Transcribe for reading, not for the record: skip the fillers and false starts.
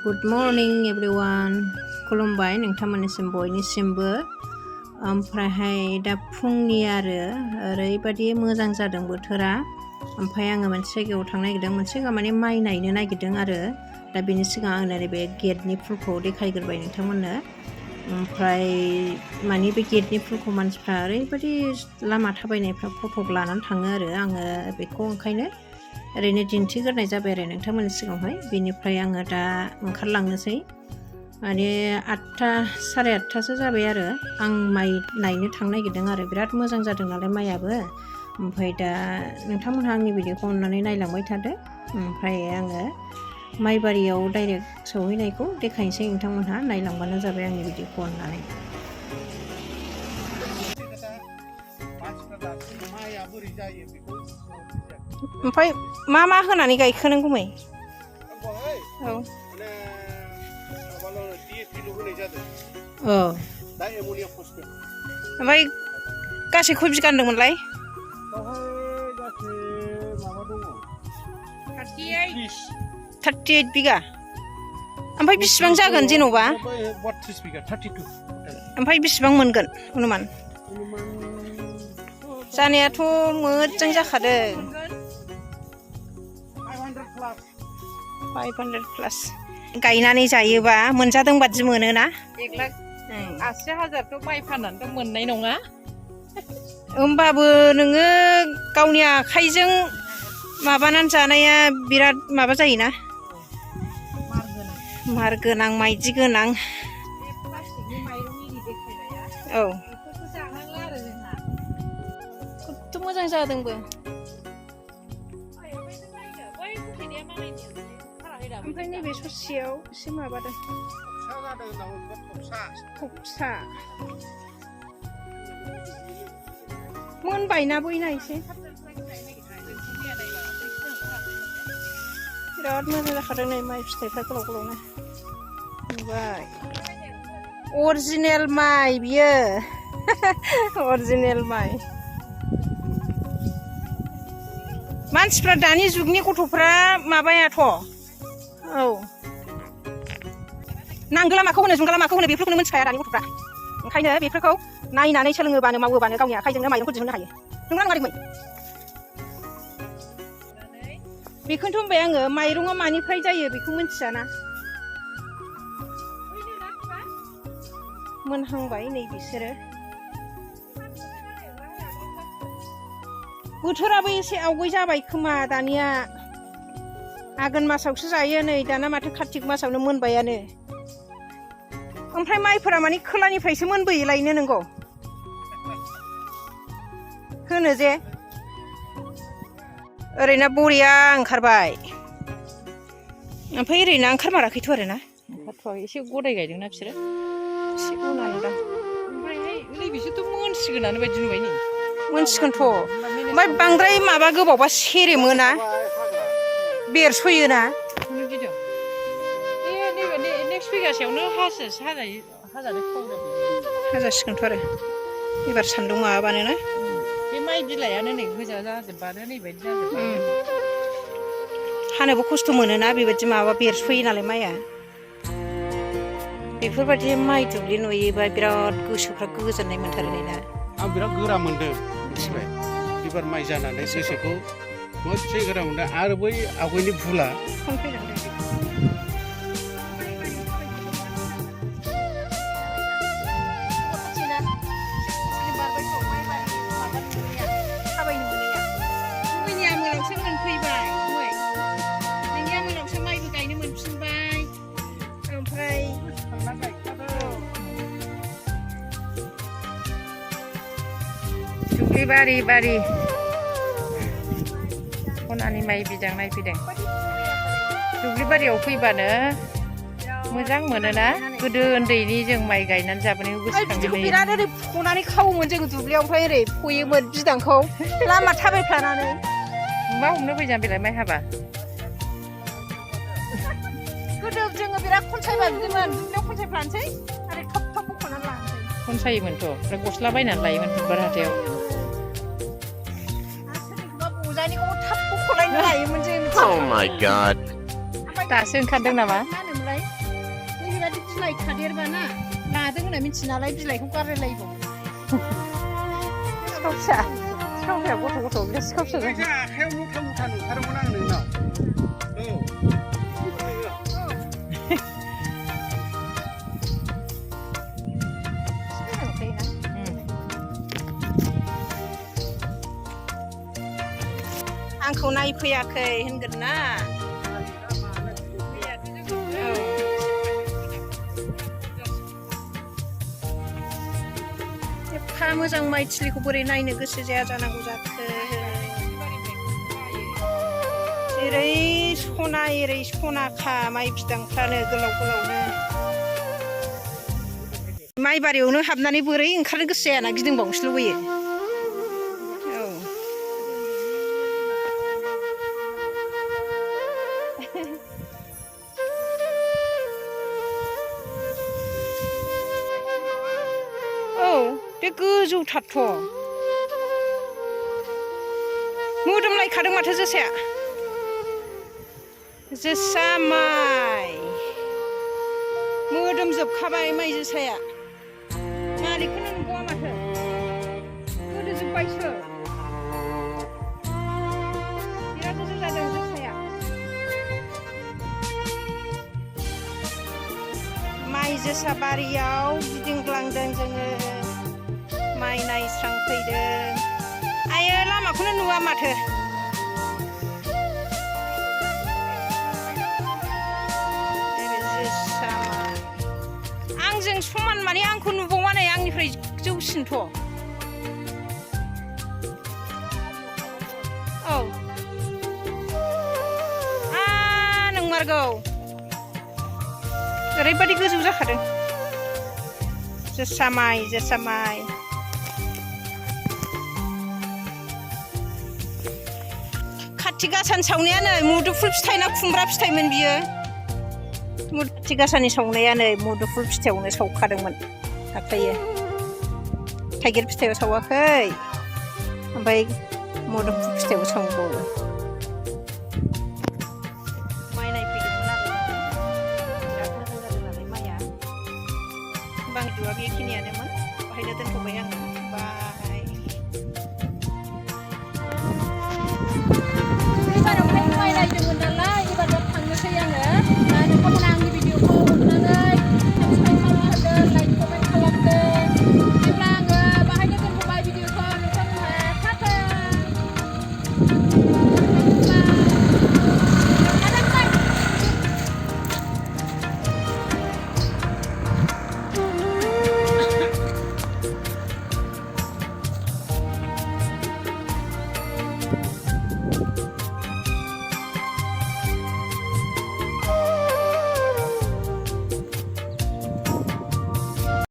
Good morning everyone. खुलुमबाय नोंथांमोननिसिम बयनिसिमबो ओमफ्रायहाय दा फुंनि आरो ओरैबादि मोजां जादों बोथोरा ओमफ्राय आङो मोनसे जायगायाव थांनो नागिरदों मोनसे जायगा माने माइ नायनो नागिरदों आरो दा बेनि सिगां आं नैबे गेटनि फुलखौ देखायग्रोबाय नोंथांमोननो ओमफ्राय माने बे गेटनि फुलखौ मानसिफ्रा ओरैबादि लामा थाबायनायफ्रा फटक लानानै थाङो आरो आङो बेखौ ओंखायनो ओरैनो दिन्थिग्रोनाय जाबाय आरो नोंथांमोननि सिगाङावहाय बेनिफ्राय आङो दा ओंखारलांनोसै माने 8टा साराय 8टासो जाबाय आरो आं माइ नायनो थांनो नागिरदों आरो बिराद मोजां जादों नालाय माइयाबो ओमफ्राय दा नोंथांमोनहा आंनि भिडिअखौ अननानै नायलांबाय थादो ओमफ्राय आङो माइबारियाव डाइरेक्ट सौहैनायखौ देखायनोसै नोंथांमोनहा नायलांबानो जाबाय आंनि भिडिअखौ अननानै ओमफ्राय मा होनानै गायखो नों गुमै औ ओमफ्राय गासै खय बिगा होनदोंमोनलाय 38 बिगा ओमफ्राय बेसेबां जागोन जेन'बा 32 बिगा 32 ओमफ्राय बेसेबां मोनगोन अनुमान जानायाथ' मोजां जाखादों 500 प्लास गायनानै जायोबा मोनजादों बादि मोनोना 1,80,000थ' माइ फाननानैथ' मोननाय नङा होमबाबो नोङो गावनि आखाइजों माबानानै जानाया बिराद माबा जायोना मार गोनां माइदि गोनां औ खथ' मोजां जादोंबो ओमफ्राय नैबे ससेयाव एसे माबादों थबसा मोनबायना बयना एसे बिराद मोजां जाखादों नै माइ फिथाइफ्रा गोलाव गोलावनो नुबाय अरिजिनेल माइ बियो अरिजिनेल माइ मानसिफ्रा दानि जुगनि गथ'फ्रा माबायाथ' औ नांगोला माखौ होनो जुंगाला माखौ होनो बेफोरखौनो मिथिखाया दानि गथ'फ्रा ओंखायनो बेफोरखौ नायनानै सोलोङोबानो मावोबानो गावनि आखाइजोंनो माइरंखौ दिहुननो हायो नंगौना नङा दिगुमै बेखौनोथ' होनबाय आङो माइरङा मानिफ्राय जायो बेखौ मिथियाना मोनहांबाय नै बिसोरो बोथोराबो एसे आवगाय जाबाय खोमा दानिया आघोन मासावसो जायो नै दाना माथो कार्तिक मासावनो मोनबायानो ओमफ्राय माइफोरा माने खोलानिफ्रायसो मोनबोयो लायनो नंगौ होनो जे ओरैनो बरिया ओंखारबाय ओमफ्राय ओरैनो ओंखारमाराखैथ' आरोना ओंखारथ'वाखै एसे गदाय गायदोंना बिसोरो एसे उनानो दां ओमफ्रायहाय नैबिसोरथ' मोनसिगोनानो बायदि नुबाय नै मोनसिगोनथ' ओमफ्राय बांद्राय माबा गोबावबा सेरेमोना बेरस'योना नेक्स्ट बिगासेयावनो हाजासिगोनथ' आरो एबार सान्दुं माबाबानो ना बे माइ बिलाइयानो नै गोजा जाजोबबानो नैबायदि जाजोब्बाय हानोबो खस्थ' मोनोना बेबायदि माबा बेरस'यो नालाय माइया बेफोरबायदि माइ दुब्लि नुयोबा बिराद गोसोफ्रा गोजोननाय मोनथारो ना आं बिराद गोरा मोनदों मिथिबाय बिबार माइ जानानै गोसोखौ मोनसे गोरा मोनदों आरो बै आवगायनि भुला दुब्लि बारि बारि खनानि माइ बिदां नायफैदों दुब्लि बारियाव फैबानो मोजां मोनोना गोदो उन्दैनि जों माइ गायनानै जाबोनायखौ गोसोखाङो बिराद ओरै फनानै खावोमोन जों दुब्लियाव ओमफ्राय ओरै फयोमोन बिदांखौ लामा थाबायफ्लानानै मा हमनो फैजां बेलाय माइ हाबा गोदो जोङो बिराद खनसायबा बिदिमोन दुब्लियाव खनसायफ्लानोसै आरो थप थप बख'नानै लानोसै खनसायोमोनथ' ओमफ्राय गस्ला बायनानै लायोमोन बुधबार हाथायाव Oh my God. दासो ओंखारदों नामा? बेबायदि बिलाइ खादेरबाना लादों होनना मिथियो नालाय बिलाइखौ गारलायलायबाव सिखाव फिसा गथ' बे सिखाव फिसा आखायाव मुथा मुथा नुथारोमोन आं नोंनाव आंखौ नायफैयाखै होनगोन ना एफा मोजां माइ थिलिखौ बोरै नायनो गोसो जाया जानांगौ जाखो जेरै सना एरै सनाखा माइ बिदांफ्रानो गोलाव गोलावनो माइ बारियावनो हाबनानै बोरै ओंखारनो गोसो जायाना गिदिंबावनोसो लुबैयो बे गोजौथारथ' मोदोमलायखादों माथो जोसाया जोसा माइ मोदोमजोबखाबाय माइ जोसाया मालिकखौनो नुबावा माथो गोदोजोब्बायसो बिराद मोजां जादों जोसाया माइ जोसा बारियाव गिदिंग्लांदों जोङो माइ नायस्रांफैदों आयो लामाखौनो नुवा माथो आंजों समान माने आंखौ नुबावा नै आंनिफ्राय जौसिनथ' औ नंमारगौ ओरैबायदि गोजौ जाखादों जोसा माइ खाथि गासानि सावनाया नै मुदुफुल फिथाइ ना खुमब्रा फिथाइमोन बियो खाथि गासानि सावनाया नै मुदुफुल फिथाइयावनो सावखादोंमोन दाख्लैयो थाइगिर फिथाइयाव सावाखै ओमफ्राय मुदुफुल फिथाइयाव सावबावो माइ नायफैदोंमोन आरो बिराद मोजां जादों नालाय माइया बांजुआ बेखिनियानोमोन बेहायनो दोनथ'बाय आङो बाय एबाराव माइ नायदोंमोन नालाय एबार थांनोसै आङो